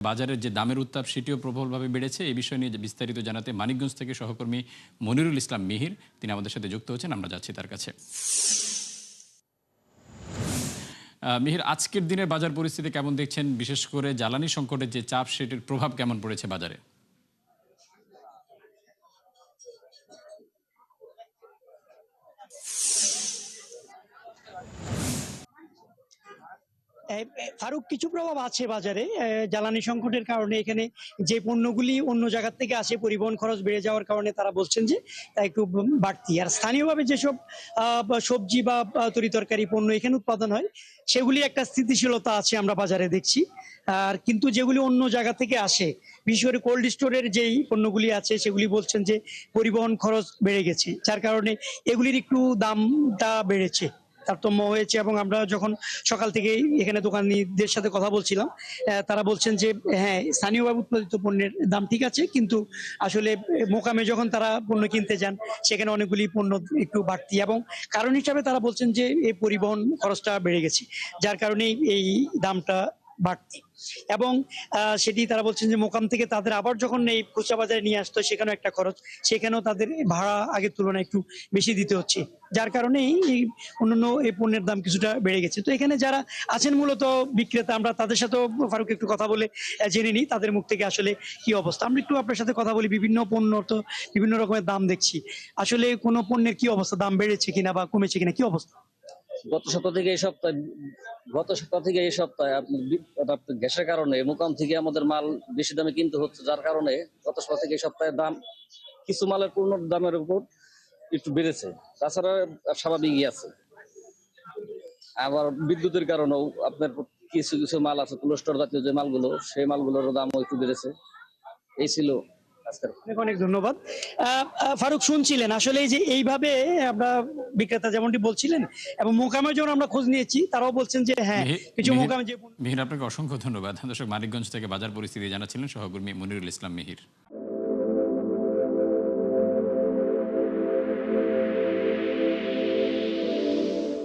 বাজারের যে দামের উত্তাপ সেটিও প্রবলভাবে বেড়েছে। এই বিষয় নিয়ে বিস্তারিত জানাতে মানিকগঞ্জ থেকে সহকর্মী মনিরুল ইসলাম মিহির তিনি আমাদের সাথে যুক্ত হচ্ছেন। আমরা যাচ্ছি তার কাছে। মিহির, আজকের দিনের বাজার পরিস্থিতি কেমন দেখছেন? বিশেষ করে জ্বালানি সংকটের যে চাপ সেটির প্রভাব কেমন পড়েছে বাজারে? ফারুক, কিছু প্রভাব আছে বাজারে। জ্বালানি সংকটের কারণে এখানে যে পণ্যগুলি অন্য জায়গা থেকে আসে, পরিবহন খরচ বেড়ে যাওয়ার কারণে তারা বলছেন যে তা একটু বাড়তি। আর স্থানীয়ভাবে যেসব বা সবজি বা তরিতরকারি পণ্য এখানে উৎপাদন হয় সেগুলি একটা স্থিতিশীলতা আছে আমরা বাজারে দেখছি। আর কিন্তু যেগুলি অন্য জায়গা থেকে আসে, বিশেষ করে কোল্ড স্টোরের যেই পণ্যগুলি আছে সেগুলি বলছেন যে পরিবহন খরচ বেড়ে গেছে, যার কারণে এগুলির একটু দামটা বেড়েছে, তারতম্য হয়েছে। এবং আমরা যখন সকাল থেকে এখানে দোকানিদের সাথে কথা বলছিলাম, তারা বলছেন যে হ্যাঁ, স্থানীয়ভাবে উৎপাদিত পণ্যের দাম ঠিক আছে, কিন্তু আসলে মোকামে যখন তারা পণ্য কিনতে যান সেখানে অনেকগুলি পণ্য একটু বাড়তি, এবং কারণ হিসাবে তারা বলছেন যে এই পরিবহন খরচটা বেড়ে গেছে, যার কারণে এই দামটা বাড়তি। এবং সেটি তারা বলছেন যে মোকাম থেকে তাদের আবার যখন এই খুচরা বাজারে নিয়ে আসতো সেখানেও একটা খরচ, সেখানেও তাদের ভাড়া আগের তুলনায় একটু বেশি দিতে হচ্ছে, যার কারণে এই অন্যান্য এই পণ্যের দাম কিছুটা বেড়ে গেছে। তো এখানে যারা আছেন মূলত বিক্রেতা, আমরা তাদের সাথেও ফারুক একটু কথা বলে জেনে নিই তাদের মুখ থেকে আসলে কি অবস্থা। আমরা একটু আপনার সাথে কথা বলি। বিভিন্ন পণ্য তো বিভিন্ন রকমের দাম দেখছি, আসলে কোনো পণ্যের কি অবস্থা, দাম বেড়েছে কিনা বা কমেছে কিনা, কি অবস্থা? গত সপ্তাহ থেকে এই সপ্তাহে আপনার গ্যাসের কারণে মোকাম থেকে আমাদের মাল বেশি দামে কিনতে হচ্ছে, যার কারণে গত সপ্তাহ থেকে এই সপ্তাহে দাম কিছু মালের পূর্ণ দামের উপর একটু বেড়েছে। তাছাড়া স্বাভাবিকই আছে। আবার বিদ্যুতের কারণেও আপনার কিছু কিছু মাল আছে, কোলেস্টোর জাতীয় যে মালগুলো, সেই মালগুলোর দামও একটু বেড়েছে। এই ছিল আজকের। অনেক অনেক ধন্যবাদ। ফারুক, শুনছিলেন আসলে এই যে এইভাবে আমরা বিক্রেতা যেমনটি বলছিলেন, এবং মোকামে যখন আমরা খোঁজ নিয়েছি তারাও বলছেন যে হ্যাঁ, মিহির কিছু মিহির মোকামে যে মিহির আপনাকে অসংখ্য ধন্যবাদ। দর্শক, মানিকগঞ্জ থেকে বাজার পরিস্থিতি জানাচ্ছিলেন সহকর্মী মনিরুল ইসলাম মিহির।